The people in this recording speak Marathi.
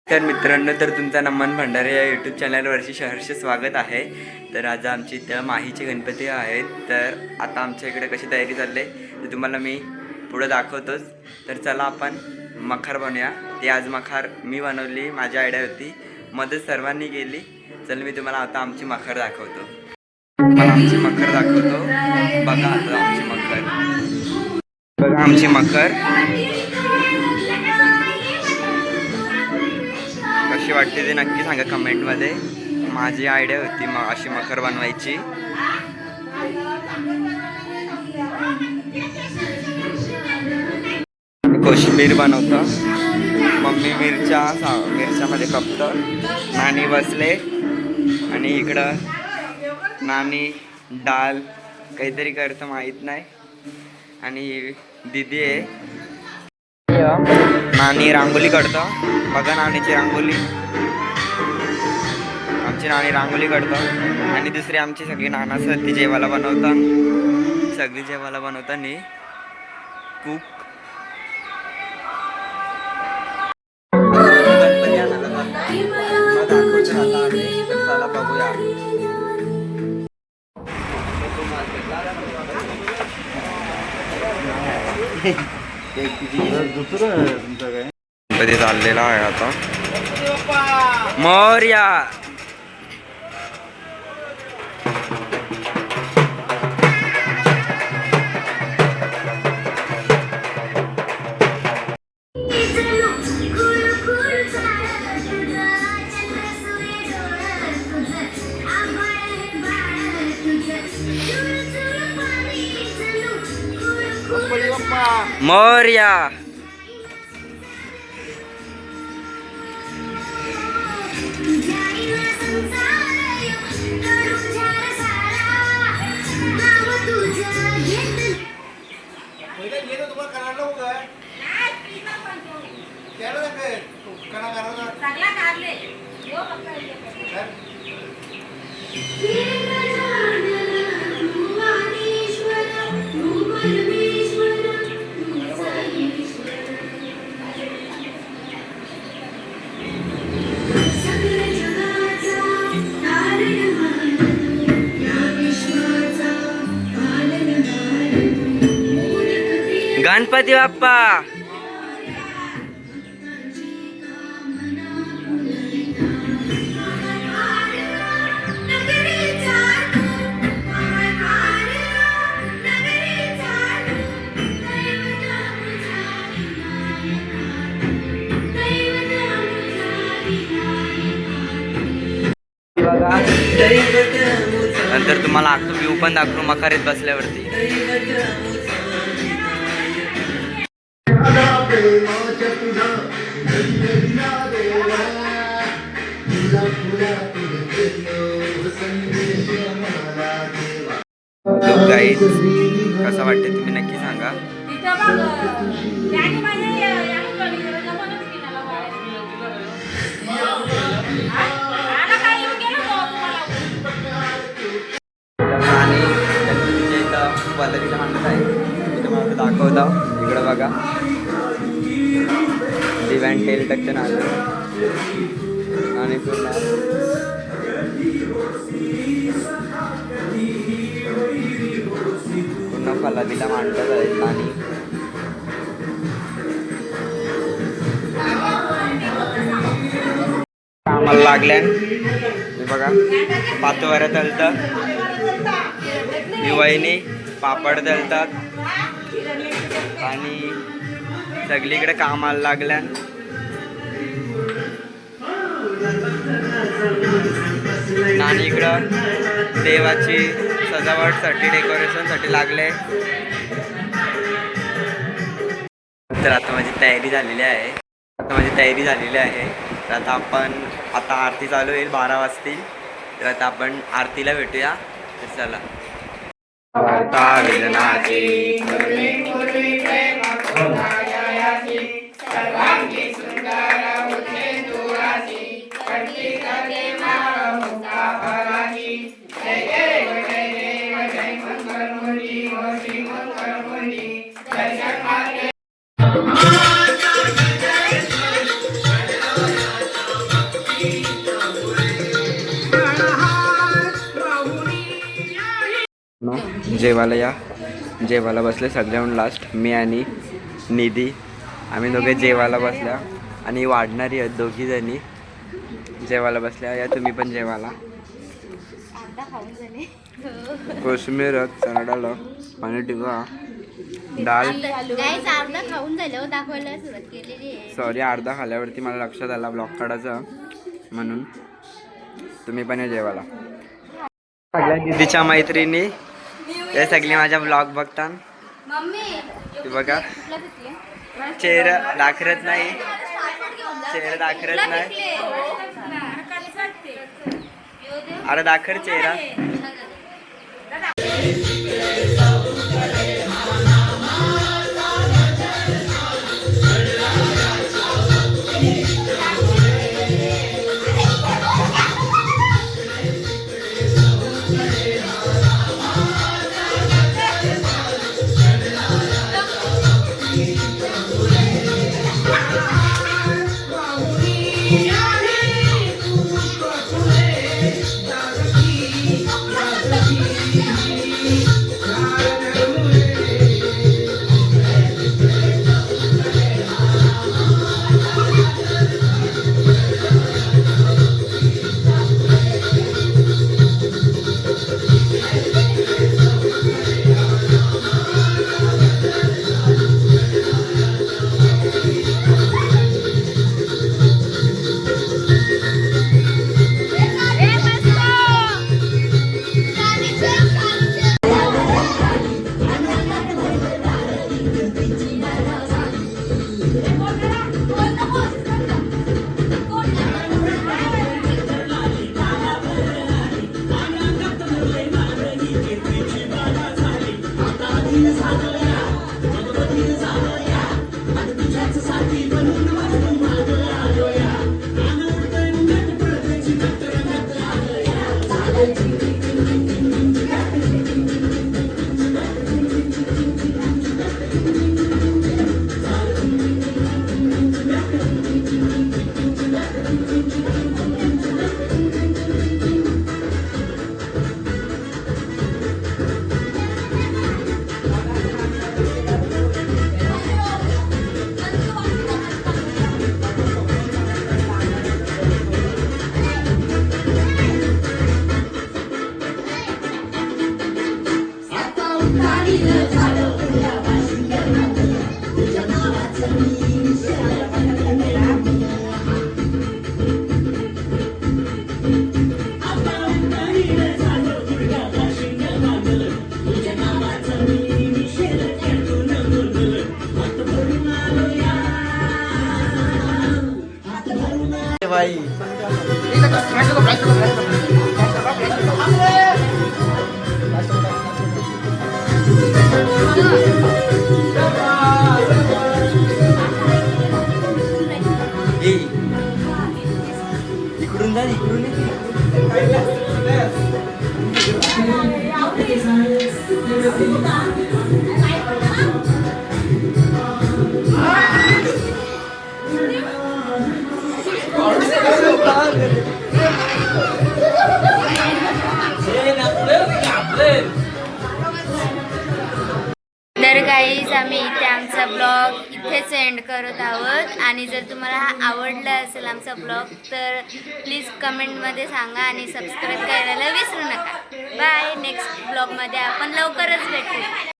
तर मित्रांनो, तर तुमचा नमन भंडारे या यूट्यूब चॅनलवरची सहर्ष स्वागत आहे. तर आज आमची इथं माहीचे गणपती आहेत. तर आता आमच्या इकडे कशी तयारी चालली आहे ते तुम्हाला मी पुढे दाखवतोच. तर चला आपण मखर बनवूया. ती आज मखर मी बनवली, माझी आयडिया होती, मदत सर्वांनी केली. चल मी तुम्हाला आता आमची मखर दाखवतो. मला आमची मखर दाखवतो. बघा आता आमची मखर, बघा आमची मखर कशी वाटते ते नक्की सांगा कमेंटमध्ये. माझी आयडिया होती अशी मखर बनवायची. कोशिंबीर बनवतो, मम्मी मिरच्यामध्ये कपतं, नानी बसले आणि इकडं नानी डाल काहीतरी करतं माहीत नाही. आणि दीदी आहे, नानी रांगोली काढतं. बघा नानीची रांगोली, आमची नानी रांगोली काढतं. आणि दुसरी आमची सगळी नानासं ती जेवायला बनवतात, सगळी जेवायला बनवताना खूप गणपती आणायला चला बघूया. गणपती चाललेला आहे आता. मोरया मोरया. गणपती बाप्पा. नंतर तुम्हाला अख्खं व्ह्यू पण दाखवू मखारीत बसल्यावरती. गाईज कसा वाटते तुम्ही नक्की सांगा. आणि गणपतीच्या इथं पद्धतीला मांडत आहे, मी तुम्हाला दाखवतो. इकडं बघा दिव्यान टेल टक्चर आणि पूर्ण पद्धतीला मांडत आहेत. आणि कामाला लागल्या बघा, पातोऱ्या तलतात, दिवाळीने पापड तलतात आणि सगळीकडे कामाला लागल्या. नानी इकडं देवाची सजावटसाठी डेकोरेशनसाठी लागले. तर आता माझी तयारी झालेली आहे, तर आता आरती चालू होईल, 12 वाजतील. तर आता आपण आरतीला भेटूया. तर चला. जेवायला या. जेवायला बसले सगळ्याहून लास्ट मी आणि निधी. आम्ही दोघे जेवायला बसल्या आणि वाढणारी आहेत दोघी जणी जेवायला बसल्या. या तुम्ही पण जेवायला. कोशिंबीर चणाडाळ पाणी टिका डाळ. सॉरी अर्धा खाल्यावरती मला लक्षात आला ब्लॉग काढायचा म्हणून. तुम्ही पण जेवायला. सगळ्या दीदीच्या मैत्रिणी हे सगळी माझ्या ब्लॉग बघतात. बघा चेहरा दाखरत नाही. चेहरा दाखरत नाही. अरे दाखर चेहरा. भाई इकडून जा इकडून. तर गाईज आम्ही इथे आमचा ब्लॉग इथेच एंड करत आहोत. आणि जर तुम्हाला हा आवडला असेल आमचा ब्लॉग तर प्लीज कमेंटमध्ये सांगा आणि सबस्क्राईब करायला विसरू नका. बाय. नेक्स्ट ब्लॉगमध्ये आपण लवकरच भेटू.